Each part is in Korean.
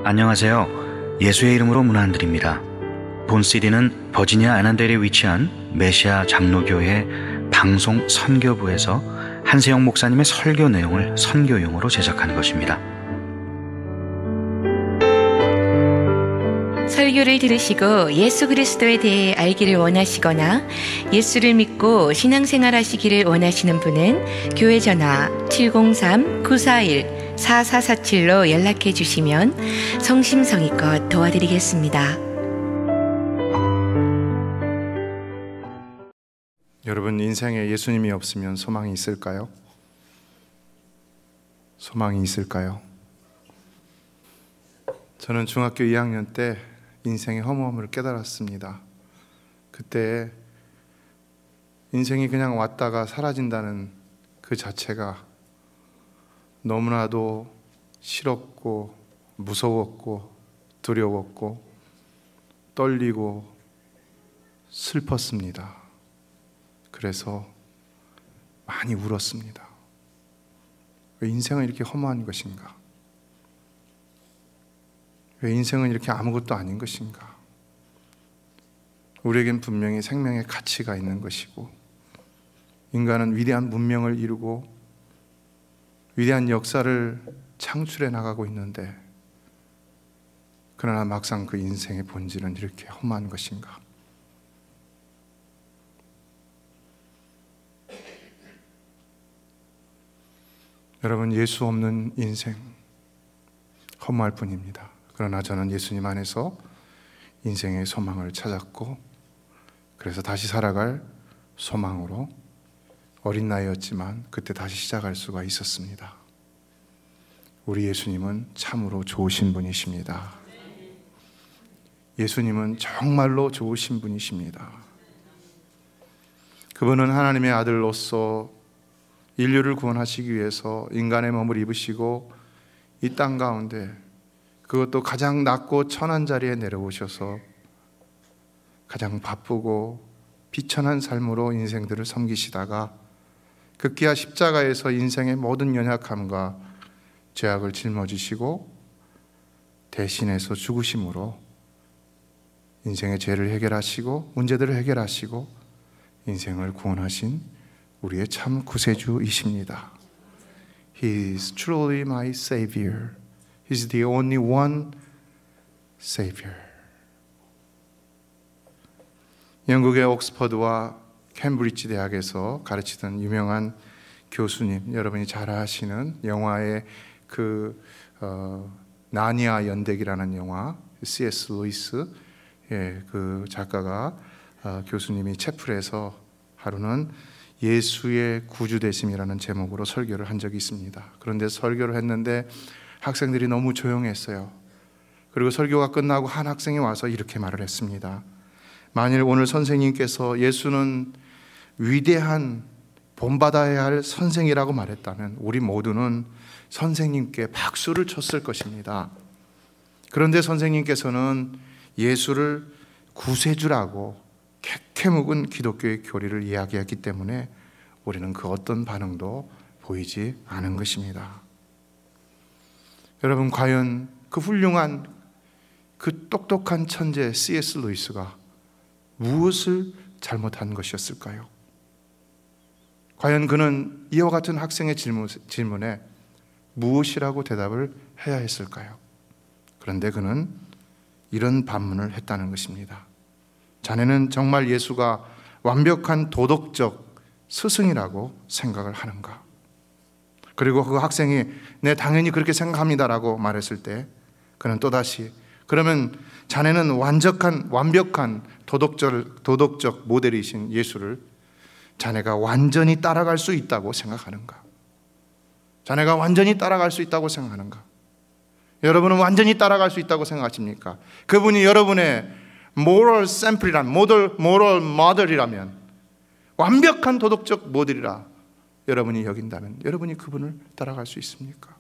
안녕하세요. 예수의 이름으로 문안 안 드립니다. 본 CD는 버지니아 애난델에 위치한 메시아 장로교회 방송 선교부에서 한세영 목사님의 설교 내용을 선교용으로 제작한 것입니다. 설교를 들으시고 예수 그리스도에 대해 알기를 원하시거나 예수를 믿고 신앙생활 하시기를 원하시는 분은 교회 전화 703-941-4447로 연락해 주시면 성심성의껏 도와드리겠습니다. 여러분, 인생에 예수님이 없으면 소망이 있을까요? 소망이 있을까요? 저는 중학교 2학년 때 인생의 허무함을 깨달았습니다. 그때 인생이 그냥 왔다가 사라진다는 그 자체가 너무나도 싫었고 무서웠고 두려웠고 떨리고 슬펐습니다. 그래서 많이 울었습니다. 왜 인생은 이렇게 허무한 것인가? 왜 인생은 이렇게 아무것도 아닌 것인가? 우리에겐 분명히 생명의 가치가 있는 것이고, 인간은 위대한 문명을 이루고 위대한 역사를 창출해 나가고 있는데, 그러나 막상 그 인생의 본질은 이렇게 험한 것인가? 여러분, 예수 없는 인생 허무할 뿐입니다. 그러나 저는 예수님 안에서 인생의 소망을 찾았고, 그래서 다시 살아갈 소망으로 어린 나이였지만 그때 다시 시작할 수가 있었습니다. 우리 예수님은 참으로 좋으신 분이십니다. 예수님은 정말로 좋으신 분이십니다. 그분은 하나님의 아들로서 인류를 구원하시기 위해서 인간의 몸을 입으시고 이 땅 가운데, 그것도 가장 낮고 천한 자리에 내려오셔서 가장 바쁘고 비천한 삶으로 인생들을 섬기시다가 극기야 십자가에서 인생의 모든 연약함과 죄악을 짊어지시고 대신해서 죽으심으로 인생의 죄를 해결하시고 문제들을 해결하시고 인생을 구원하신 우리의 참 구세주이십니다. He is truly my Savior. He's the only one Savior. 영국의 옥스퍼드와 캠브리지 대학에서 가르치던 유명한 교수님, 여러분이 잘 아시는 영화의 나니아 연대기라는 영화, C.S. 루이스, 그 작가가 교수님이 채플에서 하루는 예수의 구주되심이라는 제목으로 설교를 한 적이 있습니다. 그런데 설교를 했는데 학생들이 너무 조용했어요. 그리고 설교가 끝나고 한 학생이 와서 이렇게 말을 했습니다. 만일 오늘 선생님께서 예수는 위대한 본받아야 할 선생이라고 말했다면 우리 모두는 선생님께 박수를 쳤을 것입니다. 그런데 선생님께서는 예수를 구세주라고 캐캐묵은 기독교의 교리를 이야기했기 때문에 우리는 그 어떤 반응도 보이지 않은 것입니다. 여러분, 과연 그 훌륭한, 그 똑똑한 천재 C.S. 루이스가 무엇을 잘못한 것이었을까요? 과연 그는 이와 같은 학생의 질문에 무엇이라고 대답을 해야 했을까요? 그런데 그는 이런 반문을 했다는 것입니다. 자네는 정말 예수가 완벽한 도덕적 스승이라고 생각을 하는가? 그리고 그 학생이 네, 당연히 그렇게 생각합니다라고 말했을 때 그는 또다시, 그러면 자네는 완벽한 도덕적 모델이신 예수를 자네가 완전히 따라갈 수 있다고 생각하는가? 자네가 완전히 따라갈 수 있다고 생각하는가? 여러분은 완전히 따라갈 수 있다고 생각하십니까? 그분이 여러분의 moral sample이란, moral model이라면, 완벽한 도덕적 모델이라 여러분이 여긴다면 여러분이 그분을 따라갈 수 있습니까?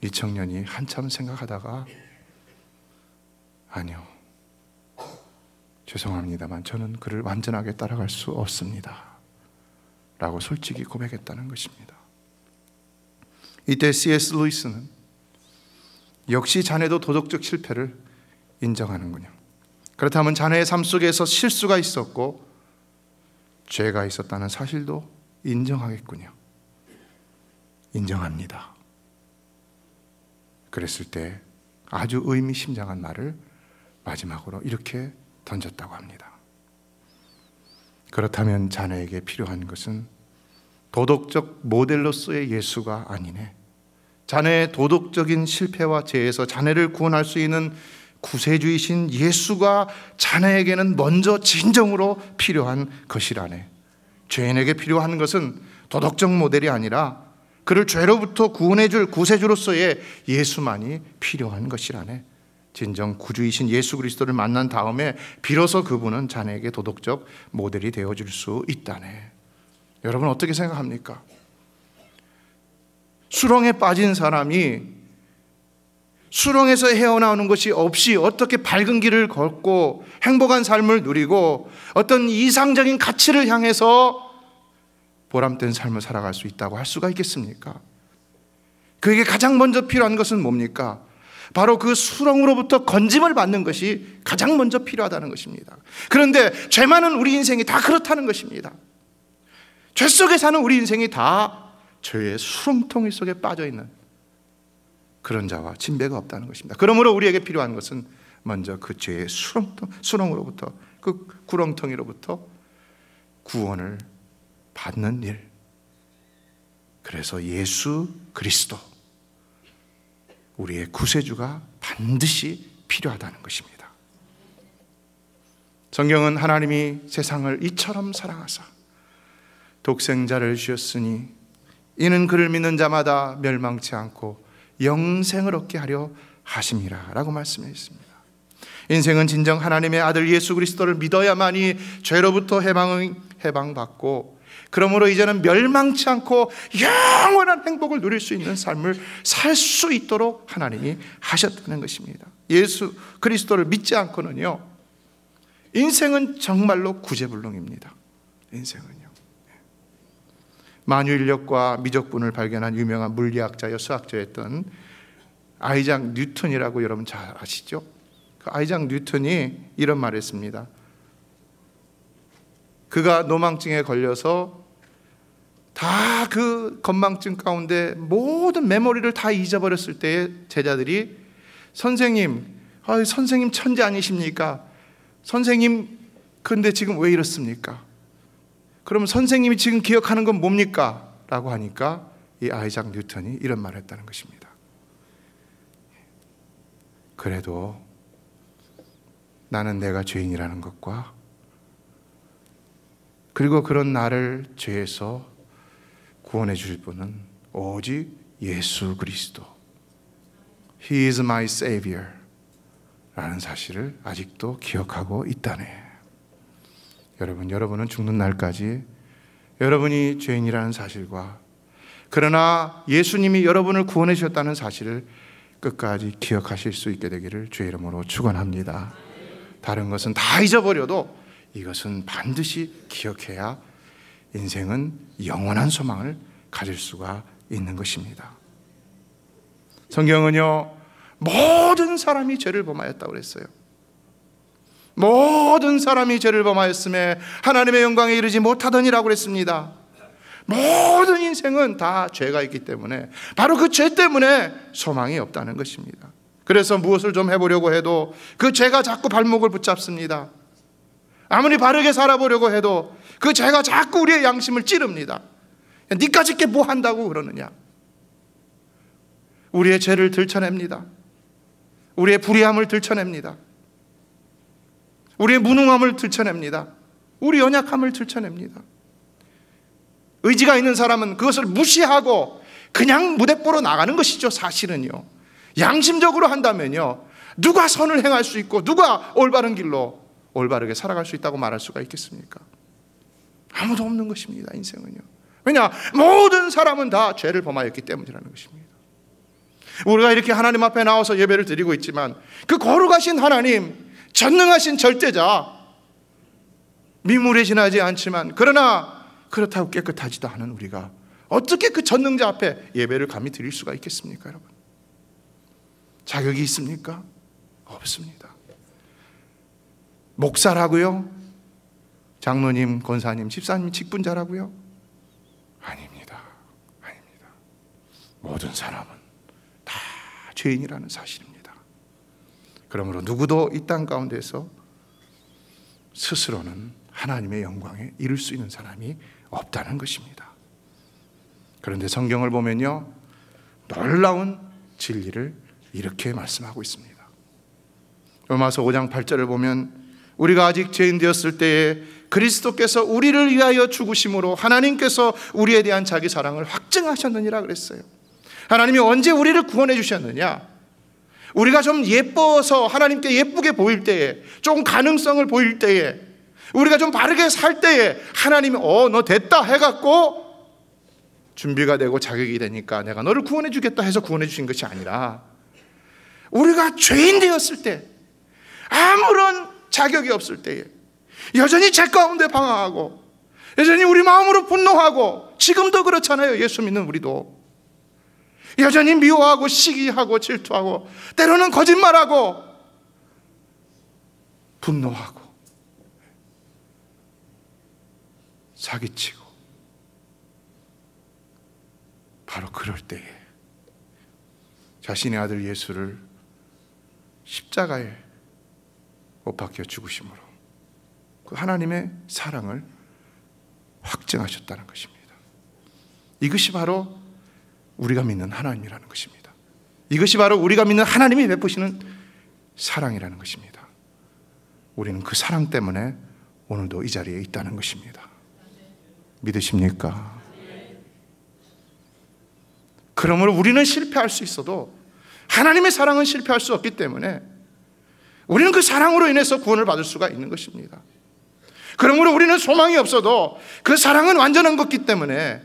이 청년이 한참 생각하다가 아니요, 죄송합니다만 저는 그를 완전하게 따라갈 수 없습니다 라고 솔직히 고백했다는 것입니다. 이때 C.S. 루이스는 역시 자네도 도덕적 실패를 인정하는군요. 그렇다면 자네의 삶 속에서 실수가 있었고 죄가 있었다는 사실도 인정하겠군요. 인정합니다. 그랬을 때 아주 의미심장한 말을 마지막으로 이렇게 던졌다고 합니다. 그렇다면 자네에게 필요한 것은 도덕적 모델로서의 예수가 아니네. 자네의 도덕적인 실패와 죄에서 자네를 구원할 수 있는 구세주이신 예수가 자네에게는 먼저 진정으로 필요한 것이라네. 죄인에게 필요한 것은 도덕적 모델이 아니라 그를 죄로부터 구원해줄 구세주로서의 예수만이 필요한 것이라네. 진정 구주이신 예수 그리스도를 만난 다음에 비로소 그분은 자네에게 도덕적 모델이 되어줄 수 있다네. 여러분 어떻게 생각합니까? 수렁에 빠진 사람이 수렁에서 헤어나오는 것이 없이 어떻게 밝은 길을 걷고 행복한 삶을 누리고 어떤 이상적인 가치를 향해서 보람된 삶을 살아갈 수 있다고 할 수가 있겠습니까? 그에게 가장 먼저 필요한 것은 뭡니까? 바로 그 수렁으로부터 건짐을 받는 것이 가장 먼저 필요하다는 것입니다. 그런데 죄 많은 우리 인생이 다 그렇다는 것입니다. 죄 속에 사는 우리 인생이 다 죄의 수렁통일 속에 빠져있는 그런 자와 진배가 없다는 것입니다. 그러므로 우리에게 필요한 것은 먼저 그 죄의 수렁으로부터, 그 구렁텅이로부터 구원을 받는 일. 그래서 예수 그리스도, 우리의 구세주가 반드시 필요하다는 것입니다. 성경은 하나님이 세상을 이처럼 사랑하사 독생자를 주셨으니 이는 그를 믿는 자마다 멸망치 않고 영생을 얻게 하려 하심이라 라고 말씀해 있습니다. 인생은 진정 하나님의 아들 예수 그리스도를 믿어야만이 죄로부터 해방받고 그러므로 이제는 멸망치 않고 영원한 행복을 누릴 수 있는 삶을 살 수 있도록 하나님이 하셨다는 것입니다. 예수 그리스도를 믿지 않고는요, 인생은 정말로 구제불능입니다. 인생은요. 만유인력과 미적분을 발견한 유명한 물리학자여 수학자였던 아이작 뉴턴이라고 여러분 잘 아시죠? 그 아이작 뉴턴이 이런 말을 했습니다. 그가 노망증에 걸려서 다 그 건망증 가운데 모든 메모리를 다 잊어버렸을 때에 제자들이 선생님 천재 아니십니까? 선생님 근데 지금 왜 이렇습니까? 그러면 선생님이 지금 기억하는 건 뭡니까? 라고 하니까 이 아이작 뉴턴이 이런 말을 했다는 것입니다. 그래도 나는 내가 죄인이라는 것과 그리고 그런 나를 죄에서 구원해 주실 분은 오직 예수 그리스도, He is my Savior 라는 사실을 아직도 기억하고 있다네. 여러분은 죽는 날까지 여러분이 죄인이라는 사실과 그러나 예수님이 여러분을 구원해 주셨다는 사실을 끝까지 기억하실 수 있게 되기를 주의 이름으로 축원합니다. 다른 것은 다 잊어버려도 이것은 반드시 기억해야 인생은 영원한 소망을 가질 수가 있는 것입니다. 성경은요, 모든 사람이 죄를 범하였다고 그랬어요. 모든 사람이 죄를 범하였음에 하나님의 영광에 이르지 못하더니라고 그랬습니다. 모든 인생은 다 죄가 있기 때문에 바로 그 죄 때문에 소망이 없다는 것입니다. 그래서 무엇을 좀 해보려고 해도 그 죄가 자꾸 발목을 붙잡습니다. 아무리 바르게 살아보려고 해도 그 죄가 자꾸 우리의 양심을 찌릅니다. 니까짓 게 뭐 한다고 그러느냐. 우리의 죄를 들춰냅니다. 우리의 불의함을 들춰냅니다. 우리의 무능함을 들춰냅니다. 우리 연약함을 들춰냅니다. 의지가 있는 사람은 그것을 무시하고 그냥 무대뽀로 나가는 것이죠. 사실은요, 양심적으로 한다면요, 누가 선을 행할 수 있고 누가 올바른 길로 올바르게 살아갈 수 있다고 말할 수가 있겠습니까? 아무도 없는 것입니다. 인생은요. 왜냐? 모든 사람은 다 죄를 범하였기 때문이라는 것입니다. 우리가 이렇게 하나님 앞에 나와서 예배를 드리고 있지만 그 거룩하신 하나님, 전능하신 절대자, 미물에 지나지 않지만 그러나 그렇다고 깨끗하지도 않은 우리가 어떻게 그 전능자 앞에 예배를 감히 드릴 수가 있겠습니까, 여러분? 자격이 있습니까? 없습니다. 목사라고요? 장로님, 권사님, 집사님 직분자라고요? 아닙니다. 아닙니다. 모든 사람은 다 죄인이라는 사실입니다. 그러므로 누구도 이 땅 가운데서 스스로는 하나님의 영광에 이룰 수 있는 사람이 없다는 것입니다. 그런데 성경을 보면요, 놀라운 진리를 이렇게 말씀하고 있습니다. 로마서 5장 8절을 보면 우리가 아직 죄인 되었을 때에 그리스도께서 우리를 위하여 죽으심으로 하나님께서 우리에 대한 자기 사랑을 확증하셨느니라 그랬어요. 하나님이 언제 우리를 구원해 주셨느냐? 우리가 좀 예뻐서 하나님께 예쁘게 보일 때에, 좀 가능성을 보일 때에, 우리가 좀 바르게 살 때에 하나님이 너 됐다 해갖고 준비가 되고 자격이 되니까 내가 너를 구원해 주겠다 해서 구원해 주신 것이 아니라, 우리가 죄인 되었을 때, 아무런 자격이 없을 때에 여전히 죄 가운데 방황하고 여전히 우리 마음으로 분노하고, 지금도 그렇잖아요. 예수 믿는 우리도 여전히 미워하고 시기하고 질투하고 때로는 거짓말하고 분노하고 사기치고, 바로 그럴 때에 자신의 아들 예수를 십자가에 못 박혀 죽으심으로 그 하나님의 사랑을 확증하셨다는 것입니다. 이것이 바로 우리가 믿는 하나님이라는 것입니다. 이것이 바로 우리가 믿는 하나님이 베푸시는 사랑이라는 것입니다. 우리는 그 사랑 때문에 오늘도 이 자리에 있다는 것입니다. 믿으십니까? 그러므로 우리는 실패할 수 있어도 하나님의 사랑은 실패할 수 없기 때문에 우리는 그 사랑으로 인해서 구원을 받을 수가 있는 것입니다. 그러므로 우리는 소망이 없어도 그 사랑은 완전한 것이기 때문에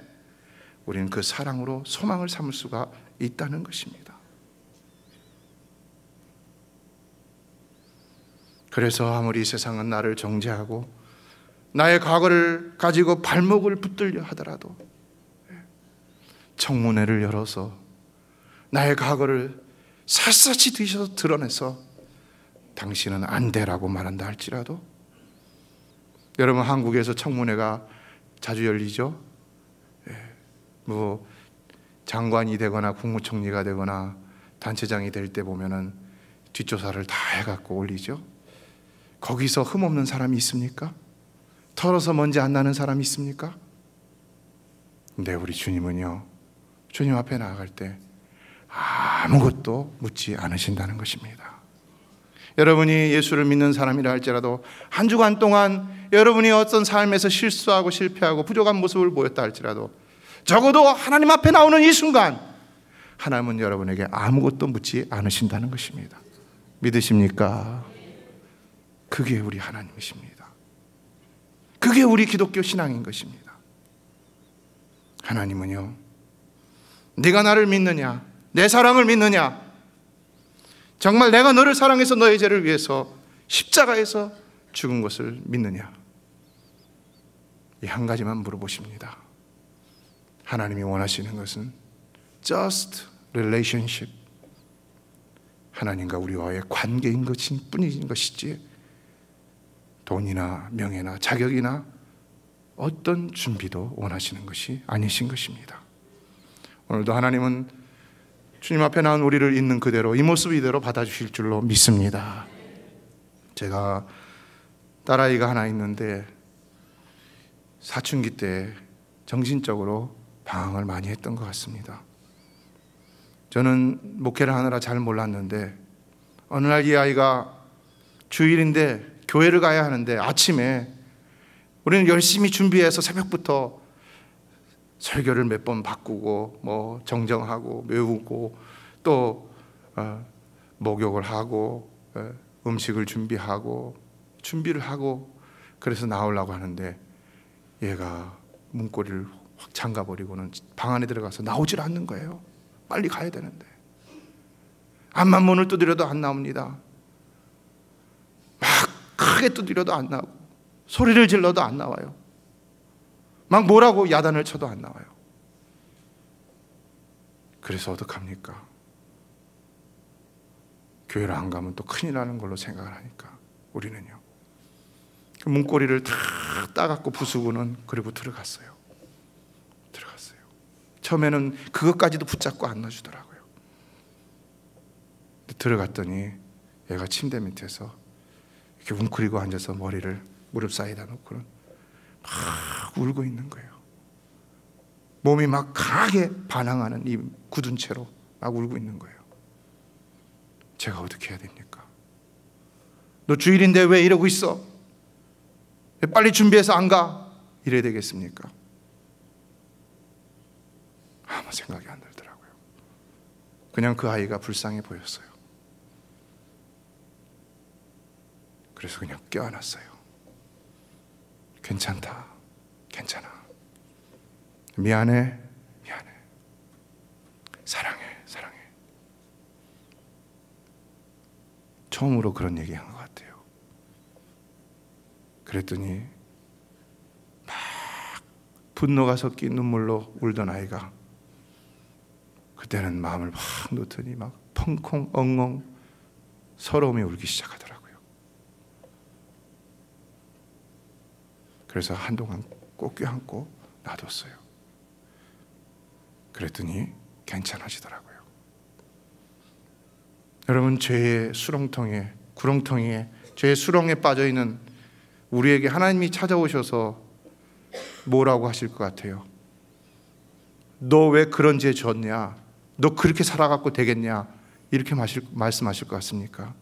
우리는 그 사랑으로 소망을 삼을 수가 있다는 것입니다. 그래서 아무리 세상은 나를 정죄하고 나의 과거를 가지고 발목을 붙들려 하더라도 청문회를 열어서 나의 과거를 샅샅이 뒤져서 드러내서 당신은 안 돼라고 말한다 할지라도, 여러분 한국에서 청문회가 자주 열리죠. 뭐 장관이 되거나 국무총리가 되거나 단체장이 될 때 보면은 뒷조사를 다 해갖고 올리죠. 거기서 흠없는 사람이 있습니까? 털어서 먼지 안 나는 사람이 있습니까? 근데 우리 주님은요, 주님 앞에 나아갈 때 아무것도 묻지 않으신다는 것입니다. 여러분이 예수를 믿는 사람이라 할지라도 한 주간 동안 여러분이 어떤 삶에서 실수하고 실패하고 부족한 모습을 보였다 할지라도 적어도 하나님 앞에 나오는 이 순간 하나님은 여러분에게 아무것도 묻지 않으신다는 것입니다. 믿으십니까? 그게 우리 하나님이십니다. 그게 우리 기독교 신앙인 것입니다. 하나님은요, 네가 나를 믿느냐, 내 사랑을 믿느냐, 정말 내가 너를 사랑해서 너의 죄를 위해서 십자가에서 죽은 것을 믿느냐, 이 한 가지만 물어보십니다. 하나님이 원하시는 것은 just relationship, 하나님과 우리와의 관계인 뿐인 것이지 돈이나 명예나 자격이나 어떤 준비도 원하시는 것이 아니신 것입니다. 오늘도 하나님은 주님 앞에 나온 우리를 있는 그대로, 이 모습 이대로 받아주실 줄로 믿습니다. 제가 딸아이가 하나 있는데 사춘기 때 정신적으로 방황을 많이 했던 것 같습니다. 저는 목회를 하느라 잘 몰랐는데 어느 날 이 아이가 주일인데 교회를 가야 하는데 아침에 우리는 열심히 준비해서 새벽부터 설교를 몇 번 바꾸고 뭐 정정하고 외우고 또 목욕을 하고 음식을 준비를 하고 그래서 나오려고 하는데 얘가 문고리를 확 잠가버리고는 방 안에 들어가서 나오질 않는 거예요. 빨리 가야 되는데 앞만 문을 두드려도 안 나옵니다. 막 크게 두드려도 안 나오고 소리를 질러도 안 나와요. 막 뭐라고 야단을 쳐도 안 나와요. 그래서 어떡합니까? 교회를 안 가면 또 큰일 나는 걸로 생각을 하니까 우리는요, 그 문고리를 다 따갖고 부수고는 그리고 들어갔어요. 처음에는 그것까지도 붙잡고 안 넣어주더라고요. 들어갔더니 얘가 침대 밑에서 이렇게 웅크리고 앉아서 머리를 무릎 사이에다 놓고는 막 울고 있는 거예요. 몸이 막 강하게 반항하는 이 굳은 채로 막 울고 있는 거예요. 제가 어떻게 해야 됩니까? 너 주일인데 왜 이러고 있어? 왜 빨리 준비해서 안 가? 이래야 되겠습니까? 아무 생각이 안 들더라고요. 그냥 그 아이가 불쌍해 보였어요. 그래서 그냥 껴안았어요. 괜찮다, 괜찮아, 미안해, 미안해, 사랑해, 사랑해. 처음으로 그런 얘기한 것 같아요. 그랬더니 막 분노가 섞인 눈물로 울던 아이가 그때는 마음을 막 놓더니 막 펑콩 엉엉 서러움이 울기 시작하더라고요. 그래서 한동안 꼭 껴안고 놔뒀어요. 그랬더니 괜찮아지더라고요. 여러분, 죄의 수렁통에, 구렁텅이에, 죄의 수렁에 빠져있는 우리에게 하나님이 찾아오셔서 뭐라고 하실 것 같아요? 너 왜 그런 죄 졌냐? 너 그렇게 살아갖고 되겠냐? 이렇게 말씀하실 것 같습니까?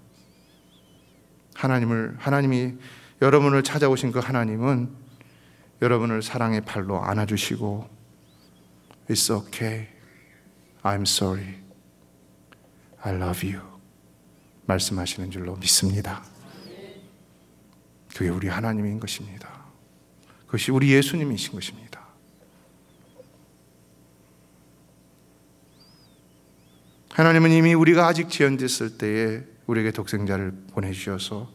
하나님이 여러분을 찾아오신 그 하나님은 여러분을 사랑의 팔로 안아주시고 It's okay, I'm sorry, I love you 말씀하시는 줄로 믿습니다. 그게 우리 하나님인 것입니다. 그것이 우리 예수님이신 것입니다. 하나님은 이미 우리가 아직 지연됐을 때에 우리에게 독생자를 보내주셔서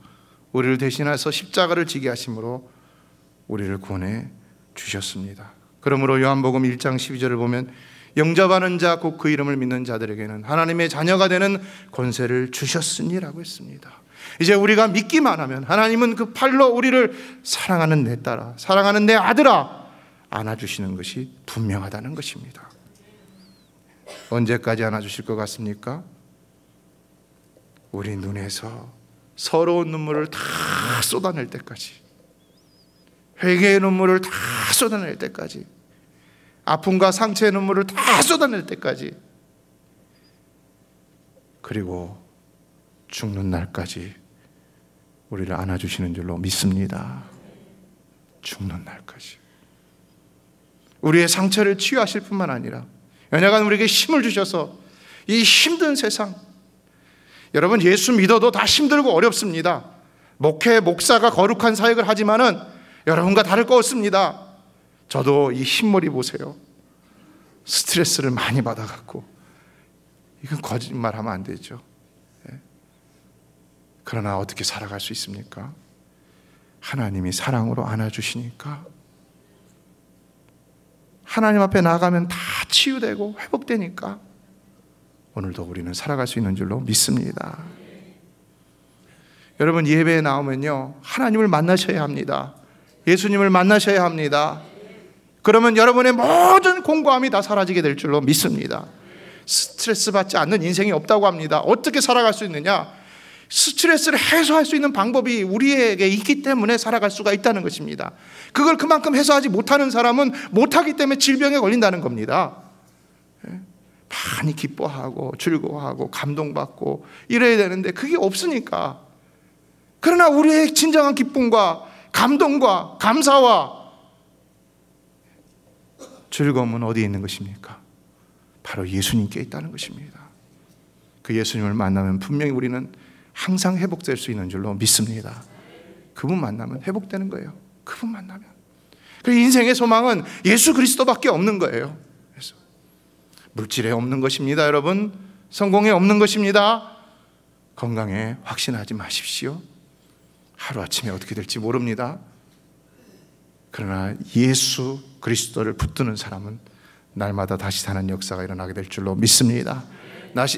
우리를 대신해서 십자가를 지게 하심으로 우리를 구원해 주셨습니다. 그러므로 요한복음 1장 12절을 보면 영접하는 자 곧 그 이름을 믿는 자들에게는 하나님의 자녀가 되는 권세를 주셨으니라고 했습니다. 이제 우리가 믿기만 하면 하나님은 그 팔로 우리를 사랑하는 내 딸아, 사랑하는 내 아들아 안아주시는 것이 분명하다는 것입니다. 언제까지 안아주실 것 같습니까? 우리 눈에서 서러운 눈물을 다 쏟아낼 때까지, 회개의 눈물을 다 쏟아낼 때까지, 아픔과 상처의 눈물을 다 쏟아낼 때까지, 그리고 죽는 날까지 우리를 안아주시는 줄로 믿습니다. 죽는 날까지 우리의 상처를 치유하실 뿐만 아니라 연약한 우리에게 힘을 주셔서 이 힘든 세상, 여러분 예수 믿어도 다 힘들고 어렵습니다. 목회, 목사가 거룩한 사역을 하지만은 여러분과 다를 거 없습니다. 저도 이 흰머리 보세요. 스트레스를 많이 받아갖고, 이건 거짓말하면 안 되죠. 그러나 어떻게 살아갈 수 있습니까? 하나님이 사랑으로 안아주시니까 하나님 앞에 나가면 다 치유되고 회복되니까 오늘도 우리는 살아갈 수 있는 줄로 믿습니다. 여러분, 예배에 나오면요 하나님을 만나셔야 합니다. 예수님을 만나셔야 합니다. 그러면 여러분의 모든 공고함이 다 사라지게 될 줄로 믿습니다. 스트레스 받지 않는 인생이 없다고 합니다. 어떻게 살아갈 수 있느냐? 스트레스를 해소할 수 있는 방법이 우리에게 있기 때문에 살아갈 수가 있다는 것입니다. 그걸 그만큼 해소하지 못하는 사람은 못하기 때문에 질병에 걸린다는 겁니다. 많이 기뻐하고 즐거워하고 감동받고 이래야 되는데 그게 없으니까. 그러나 우리의 진정한 기쁨과 감동과 감사와 즐거움은 어디에 있는 것입니까? 바로 예수님께 있다는 것입니다. 그 예수님을 만나면 분명히 우리는 항상 회복될 수 있는 줄로 믿습니다. 그분 만나면 회복되는 거예요. 그분 만나면. 그 인생의 소망은 예수 그리스도밖에 없는 거예요. 그래서 물질에 없는 것입니다, 여러분. 성공에 없는 것입니다. 건강에 확신하지 마십시오. 하루아침에 어떻게 될지 모릅니다. 그러나 예수 그리스도를 붙드는 사람은 날마다 다시 사는 역사가 일어나게 될 줄로 믿습니다.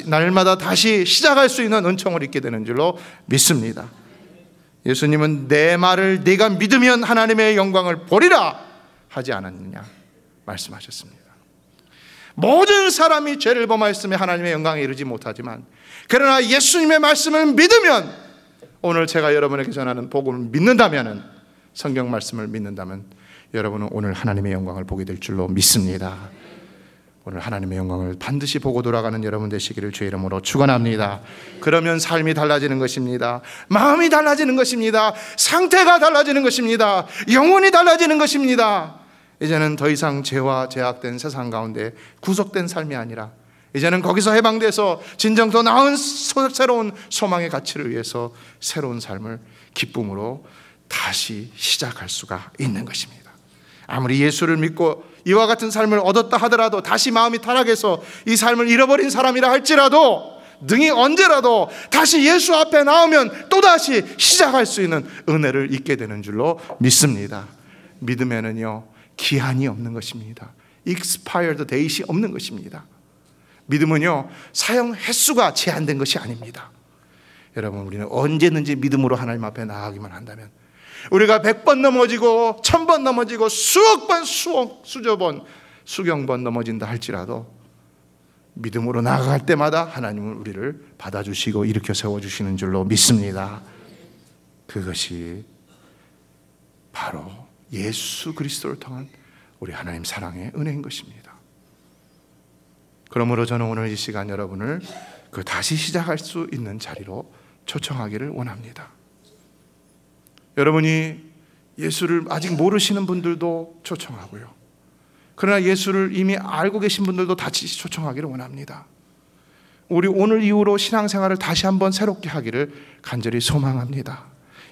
날마다 다시 시작할 수 있는 은총을 입게 되는 줄로 믿습니다. 예수님은 내 말을 네가 믿으면 하나님의 영광을 보리라 하지 않았느냐 말씀하셨습니다. 모든 사람이 죄를 범하였으며 하나님의 영광에 이르지 못하지만 그러나 예수님의 말씀을 믿으면, 오늘 제가 여러분에게 전하는 복음을 믿는다면, 성경 말씀을 믿는다면 여러분은 오늘 하나님의 영광을 보게 될 줄로 믿습니다. 오늘 하나님의 영광을 반드시 보고 돌아가는 여러분 되시기를 주의 이름으로 축원합니다. 그러면 삶이 달라지는 것입니다. 마음이 달라지는 것입니다. 상태가 달라지는 것입니다. 영혼이 달라지는 것입니다. 이제는 더 이상 죄와 죄악된 세상 가운데 구속된 삶이 아니라 이제는 거기서 해방돼서 진정 더 나은 새로운 소망의 가치를 위해서 새로운 삶을 기쁨으로 다시 시작할 수가 있는 것입니다. 아무리 예수를 믿고 이와 같은 삶을 얻었다 하더라도 다시 마음이 타락해서 이 삶을 잃어버린 사람이라 할지라도 능히 언제라도 다시 예수 앞에 나오면 또다시 시작할 수 있는 은혜를 잊게 되는 줄로 믿습니다. 믿음에는요 기한이 없는 것입니다. expired date이 없는 것입니다. 믿음은요 사용 횟수가 제한된 것이 아닙니다. 여러분, 우리는 언제든지 믿음으로 하나님 앞에 나아가기만 한다면, 우리가 100번 넘어지고 1000번 넘어지고 수억 번, 수조 번, 수경 번 넘어진다 할지라도 믿음으로 나아갈 때마다 하나님은 우리를 받아주시고 일으켜 세워주시는 줄로 믿습니다. 그것이 바로 예수 그리스도를 통한 우리 하나님 사랑의 은혜인 것입니다. 그러므로 저는 오늘 이 시간 여러분을 그 다시 시작할 수 있는 자리로 초청하기를 원합니다. 여러분이 예수를 아직 모르시는 분들도 초청하고요, 그러나 예수를 이미 알고 계신 분들도 다시 초청하기를 원합니다. 우리 오늘 이후로 신앙생활을 다시 한번 새롭게 하기를 간절히 소망합니다.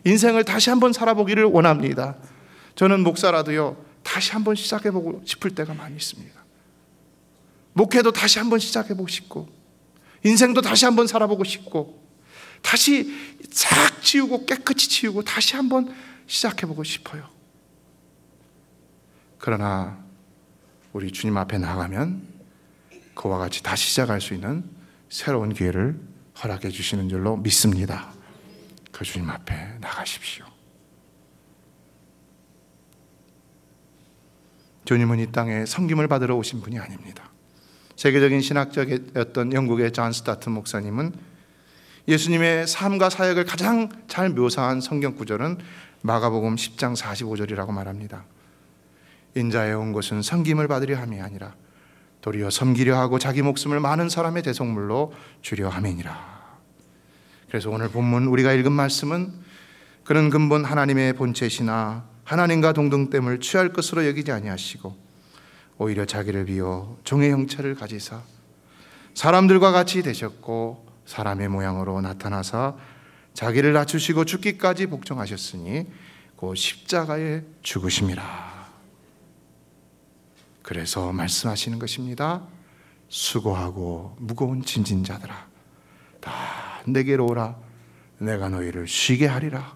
인생을 다시 한번 살아보기를 원합니다. 저는 목사라도요 다시 한번 시작해보고 싶을 때가 많이 있습니다. 목회도 다시 한번 시작해보고 싶고, 인생도 다시 한번 살아보고 싶고, 다시 싹 지우고 깨끗이 지우고 다시 한번 시작해보고 싶어요. 그러나 우리 주님 앞에 나가면 그와 같이 다시 시작할 수 있는 새로운 기회를 허락해 주시는 줄로 믿습니다. 그 주님 앞에 나가십시오. 주님은 이 땅에 섬김을 받으러 오신 분이 아닙니다. 세계적인 신학자였던 영국의 존 스타트 목사님은 예수님의 삶과 사역을 가장 잘 묘사한 성경 구절은 마가복음 10장 45절이라고 말합니다. 인자에 온 것은 섬김을 받으려 함이 아니라 도리어 섬기려 하고 자기 목숨을 많은 사람의 대속물로 주려 함이니라. 그래서 오늘 본문 우리가 읽은 말씀은 그는 근본 하나님의 본체시나 하나님과 동등됨을 취할 것으로 여기지 아니하시고 오히려 자기를 비워 종의 형체를 가지사 사람들과 같이 되셨고 사람의 모양으로 나타나사 자기를 낮추시고 죽기까지 복종하셨으니 곧 십자가에 죽으심이라. 그래서 말씀하시는 것입니다. 수고하고 무거운 짐진 자들아 다 내게로 오라 내가 너희를 쉬게 하리라.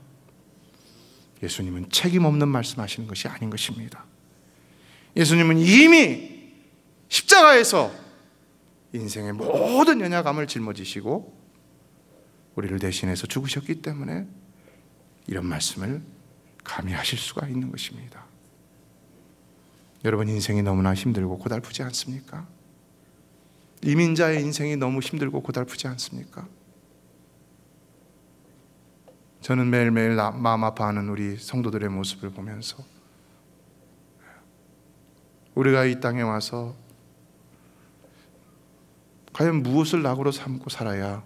예수님은 책임 없는 말씀하시는 것이 아닌 것입니다. 예수님은 이미 십자가에서 인생의 모든 연약함을 짊어지시고 우리를 대신해서 죽으셨기 때문에 이런 말씀을 감히 하실 수가 있는 것입니다. 여러분, 인생이 너무나 힘들고 고달프지 않습니까? 이민자의 인생이 너무 힘들고 고달프지 않습니까? 저는 매일매일 마음 아파하는 우리 성도들의 모습을 보면서 우리가 이 땅에 와서 과연 무엇을 낙으로 삼고 살아야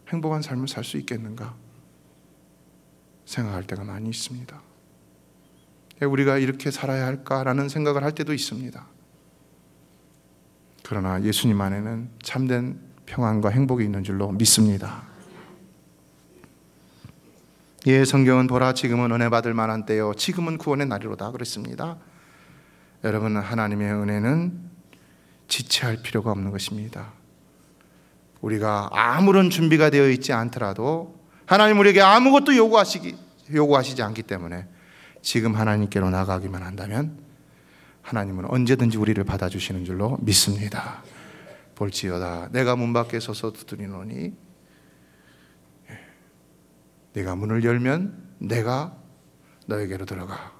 행복한 삶을 살 수 있겠는가 생각할 때가 많이 있습니다. 우리가 이렇게 살아야 할까라는 생각을 할 때도 있습니다. 그러나 예수님 안에는 참된 평안과 행복이 있는 줄로 믿습니다. 예, 성경은 보라 지금은 은혜 받을 만한 때요 지금은 구원의 날이로다 그랬습니다. 여러분, 하나님의 은혜는 지체할 필요가 없는 것입니다. 우리가 아무런 준비가 되어 있지 않더라도 하나님 우리에게 아무것도 요구하시지 않기 때문에 지금 하나님께로 나가기만 한다면 하나님은 언제든지 우리를 받아주시는 줄로 믿습니다. 볼지어다 내가 문 밖에 서서 두드리노니 네가 문을 열면 내가 너에게로 들어가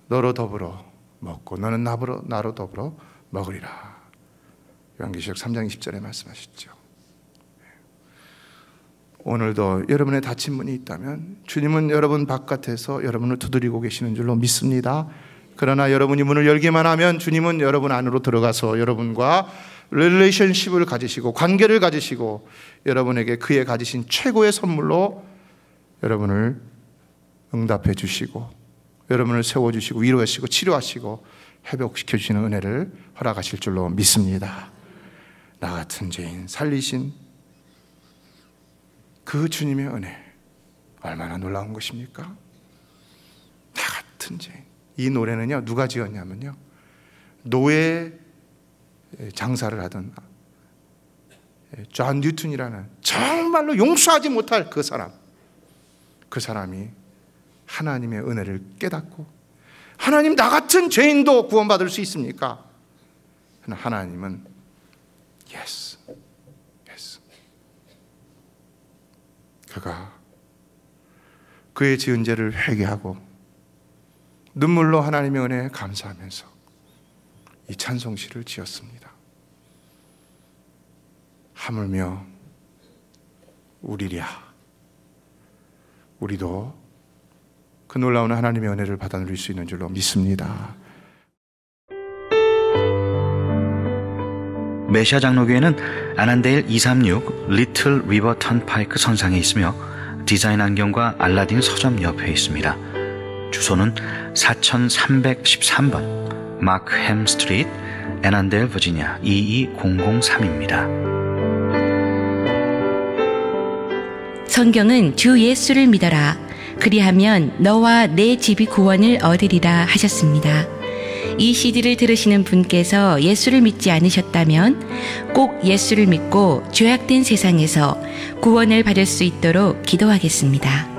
너로 더불어 먹고 너는 나로 더불어 먹으리라. 요한계시록 3장 20절에 말씀하셨죠. 오늘도 여러분의 닫힌 문이 있다면 주님은 여러분 바깥에서 여러분을 두드리고 계시는 줄로 믿습니다. 그러나 여러분이 문을 열기만 하면 주님은 여러분 안으로 들어가서 여러분과 릴레이션십을 가지시고 관계를 가지시고 여러분에게 그의 가지신 최고의 선물로 여러분을 응답해 주시고 여러분을 세워주시고 위로하시고 치료하시고 회복시켜 주시는 은혜를 허락하실 줄로 믿습니다. 나 같은 죄인 살리신 그 주님의 은혜 얼마나 놀라운 것입니까? 나 같은 죄인. 이 노래는요 누가 지었냐면요 노예 장사를 하던 존 뉴턴이라는 정말로 용서하지 못할 그 사람이 하나님의 은혜를 깨닫고 하나님 나 같은 죄인도 구원받을 수 있습니까? 하나님은 yes. 그가 그의 지은 죄를 회개하고 눈물로 하나님의 은혜에 감사하면서 이 찬송시를 지었습니다. 하물며 우리랴 우리도 그 놀라운 하나님의 은혜를 받아 누릴 수 있는 줄로 믿습니다. 메시아 장로교회는 아난데일 236 리틀 리버 턴파이크 선상에 있으며 디자인 안경과 알라딘 서점 옆에 있습니다. 주소는 4313번 마크햄 스트리트, 애난데일, 버지니아 22003입니다. 성경은 주 예수를 믿어라. 그리하면 너와 내 집이 구원을 얻으리라 하셨습니다. 이 CD를 들으시는 분께서 예수를 믿지 않으셨다면 꼭 예수를 믿고 죄악된 세상에서 구원을 받을 수 있도록 기도하겠습니다.